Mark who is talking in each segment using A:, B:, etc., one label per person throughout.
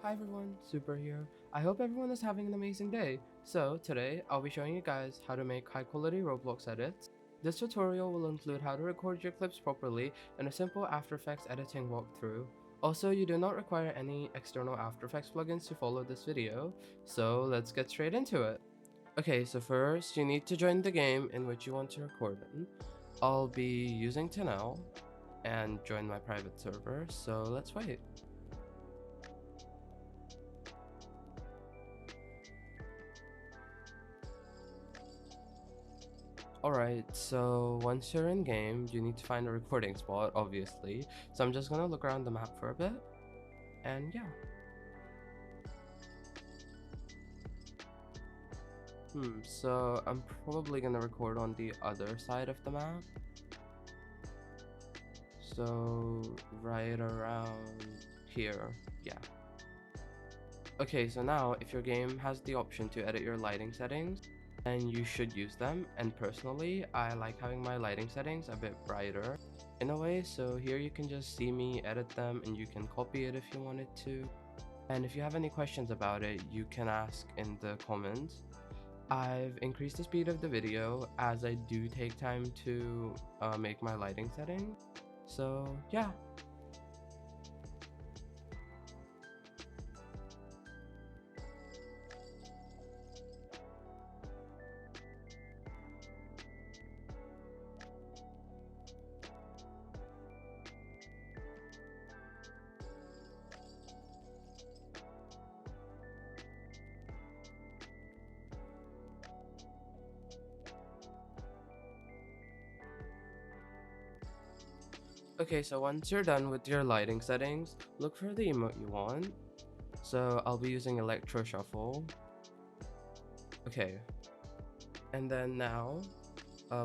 A: Hi everyone, Super here. I hope everyone is having an amazing day. So today, I'll be showing you guys how to make high quality Roblox edits. This tutorial will include how to record your clips properly and a simple After Effects editing walkthrough. Also, you do not require any external After Effects plugins to follow this video, so let's get straight into it. Okay, so first, you need to join the game in which you want to record in. I'll be using Tanel and join my private server, so let's wait. Alright, so once you're in game, you need to find a recording spot, obviously. So I'm just gonna look around the map for a bit, and yeah. So I'm probably gonna record on the other side of the map. So right around here, yeah. Okay, so now if your game has the option to edit your lighting settings, then you should use them. And personally, I like having my lighting settings a bit brighter in a way, so here you can just see me edit them and you can copy it if you wanted to. And if you have any questions about it, you can ask in the comments. I've increased the speed of the video as I do take time to make my lighting setting. So yeah. Okay, so once you're done with your lighting settings, look for the emote you want. So I'll be using Electro Shuffle. Okay, and then now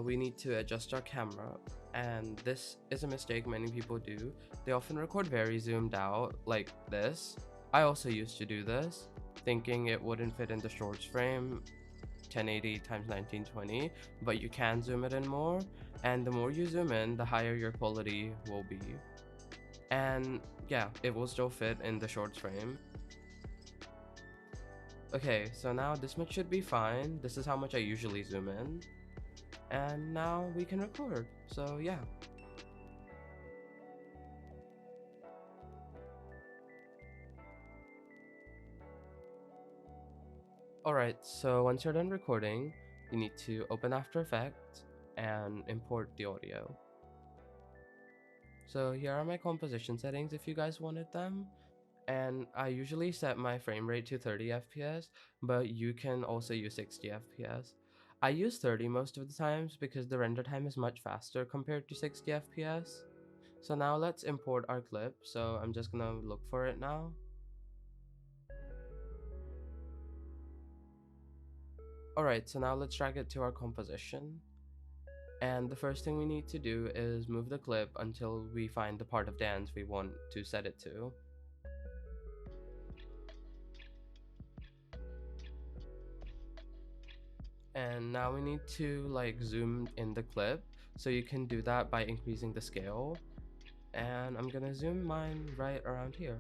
A: we need to adjust our camera, and this is a mistake many people do. They often record very zoomed out like this. I also used to do this, thinking it wouldn't fit in the shorts frame 1080 times 1920, but you can zoom it in more, and the more you zoom in, the higher your quality will be. And yeah, it will still fit in the shorts frame. Okay, so now this much should be fine. This is how much I usually zoom in. And now we can record, so yeah. Alright, so once you're done recording, you need to open After Effects and import the audio. So here are my composition settings if you guys wanted them. And I usually set my frame rate to 30 FPS, but you can also use 60 FPS. I use 30 most of the times because the render time is much faster compared to 60 FPS. So now let's import our clip, so I'm just gonna look for it now. Alright, so now let's drag it to our composition. And the first thing we need to do is move the clip until we find the part of dance we want to set it to. And now we need to zoom in the clip, so you can do that by increasing the scale. And I'm gonna zoom mine right around here.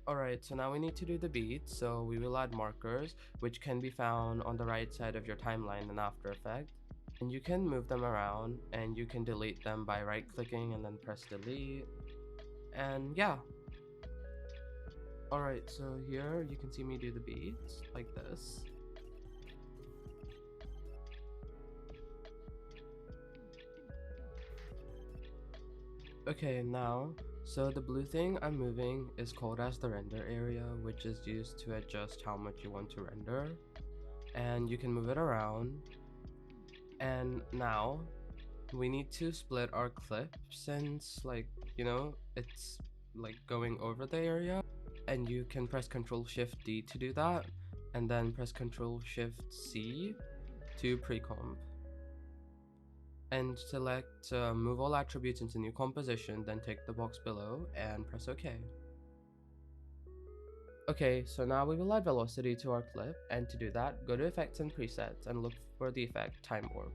A: Alright, so now we need to do the beat, so we will add markers, which can be found on the right side of your timeline in After Effects. And you can move them around, and you can delete them by right clicking and then press delete. And yeah. Alright, so here you can see me do the beats like this. Okay, now, so the blue thing I'm moving is called as the render area, which is used to adjust how much you want to render. And you can move it around. And now, we need to split our clip since, it's going over the area. And you can press Ctrl-Shift-D to do that, and then press Ctrl-Shift-C to pre-comp. And select move all attributes into new composition, then take the box below and press OK. Okay, so now we will add velocity to our clip, and to do that, go to Effects and Presets and look for the effect Time Warp.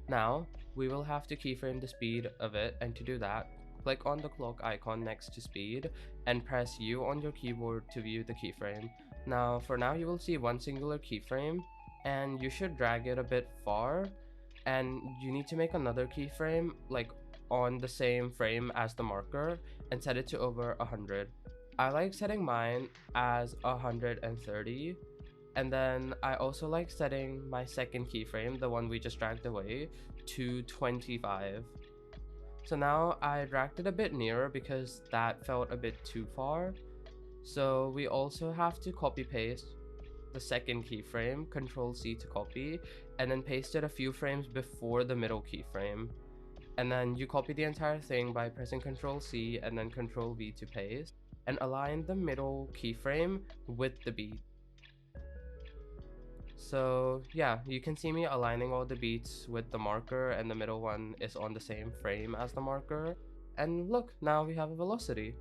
A: Now, we will have to keyframe the speed of it, and to do that, click on the clock icon next to speed and press U on your keyboard to view the keyframe. Now for now you will see one singular keyframe and you should drag it a bit far, and you need to make another keyframe like on the same frame as the marker and set it to over 100. I like setting mine as 130, and then I also like setting my second keyframe, the one we just dragged away, to 25. So now I dragged it a bit nearer because that felt a bit too far. So we also have to copy paste the second keyframe, Control C to copy, and then paste it a few frames before the middle keyframe. And then you copy the entire thing by pressing Control C and then Control V to paste, and align the middle keyframe with the beat. So yeah, you can see me aligning all the beats with the marker, and the middle one is on the same frame as the marker. And look, now we have a velocity.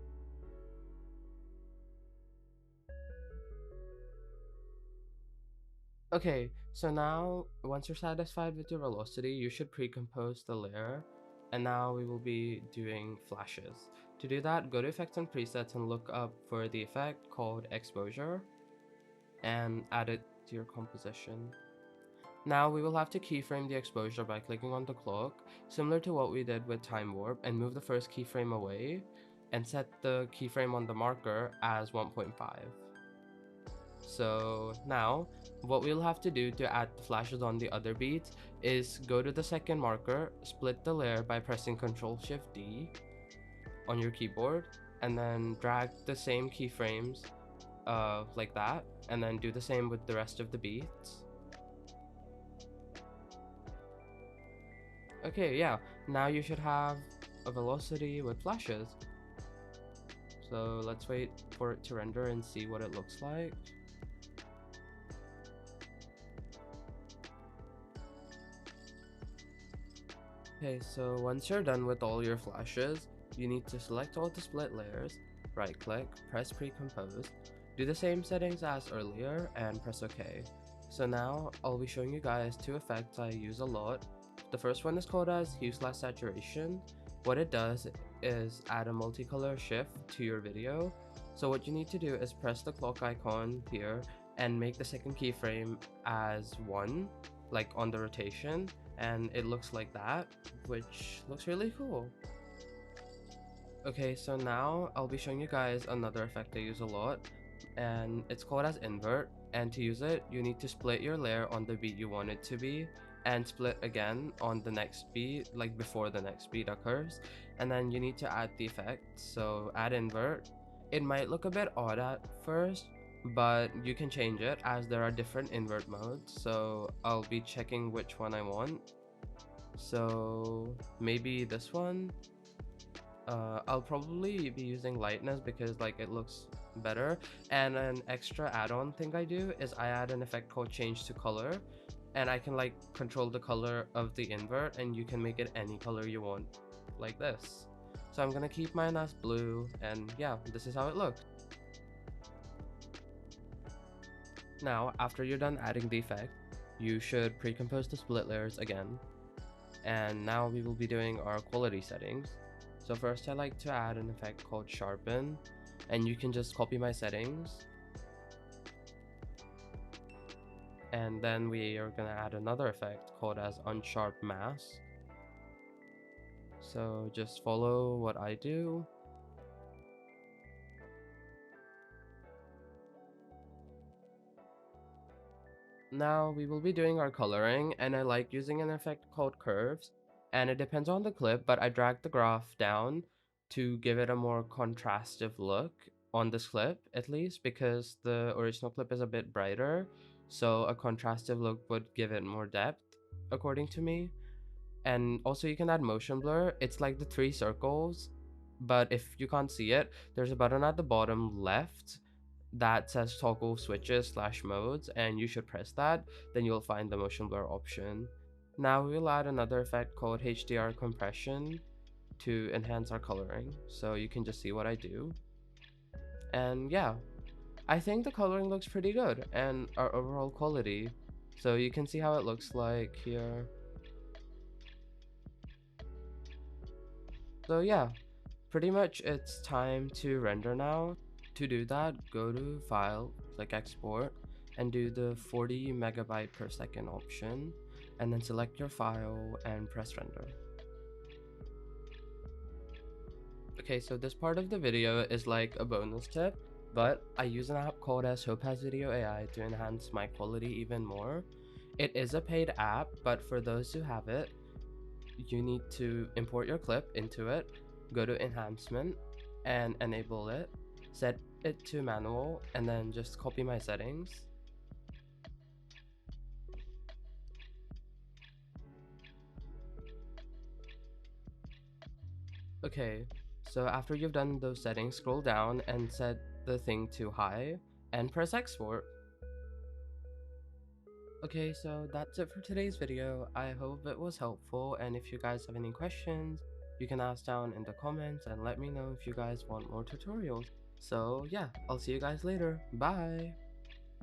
A: Okay, so now once you're satisfied with your velocity, you should pre-compose the layer. And now we will be doing flashes. To do that, go to Effects and Presets and look up for the effect called Exposure and add it to your composition. Now we will have to keyframe the exposure by clicking on the clock, similar to what we did with Time Warp, and move the first keyframe away and set the keyframe on the marker as 1.5. So now what we'll have to do to add the flashes on the other beats is go to the second marker, split the layer by pressing Ctrl Shift D on your keyboard, and then drag the same keyframes like that, and then do the same with the rest of the beats. Okay, yeah, now you should have a velocity with flashes. So let's wait for it to render and see what it looks like. Okay, so once you're done with all your flashes, you need to select all the split layers, right click, press pre-compose, do the same settings as earlier, and press OK. So now I'll be showing you guys two effects I use a lot. The first one is called as hue/saturation. What it does is add a multicolor shift to your video. So what you need to do is press the clock icon here and make the second keyframe as 1, like on the rotation, and it looks like that, which looks really cool. Okay, so now I'll be showing you guys another effect I use a lot, and it's called as invert. And to use it, you need to split your layer on the beat you want it to be, and split again on the next beat, like before the next beat occurs, and then you need to add the effect. So add invert. It might look a bit odd at first, but you can change it as there are different invert modes, so I'll be checking which one I want. So maybe this one. I'll probably be using lightness because like it looks better. And an extra add-on thing I do is I add an effect called change to color, and I can like control the color of the invert, and you can make it any color you want, like this. So I'm gonna keep mine as blue, and yeah, this is how it looks. Now, after you're done adding the effect, you should pre-compose the split layers again. And now we will be doing our quality settings. So first I like to add an effect called sharpen, and you can just copy my settings. And then we are gonna add another effect called as unsharp mask. So just follow what I do. Now we will be doing our coloring, and I like using an effect called curves, and it depends on the clip, but I drag the graph down to give it a more contrastive look on this clip, at least because the original clip is a bit brighter, so a contrastive look would give it more depth according to me. And also you can add motion blur. It's like the 3 circles, but if you can't see it, there's a button at the bottom left that says toggle switches/modes, and you should press that, then you'll find the motion blur option. Now we'll add another effect called HDR compression to enhance our coloring, so you can just see what I do. And yeah, I think the coloring looks pretty good, and our overall quality, so you can see how it looks like here. So yeah, pretty much it's time to render now. To do that, go to File, click Export, and do the 40 megabyte per second option, and then select your file and press render. Okay, so this part of the video is like a bonus tip, but I use an app called as Topaz Video AI to enhance my quality even more. It is a paid app, but for those who have it, you need to import your clip into it, go to enhancement and enable it, set it to manual, and then just copy my settings. Okay, so after you've done those settings, scroll down and set the thing to high and press export. Okay, so that's it for today's video. I hope it was helpful, and if you guys have any questions, you can ask down in the comments and let me know if you guys want more tutorials. So yeah, I'll see you guys later. Bye!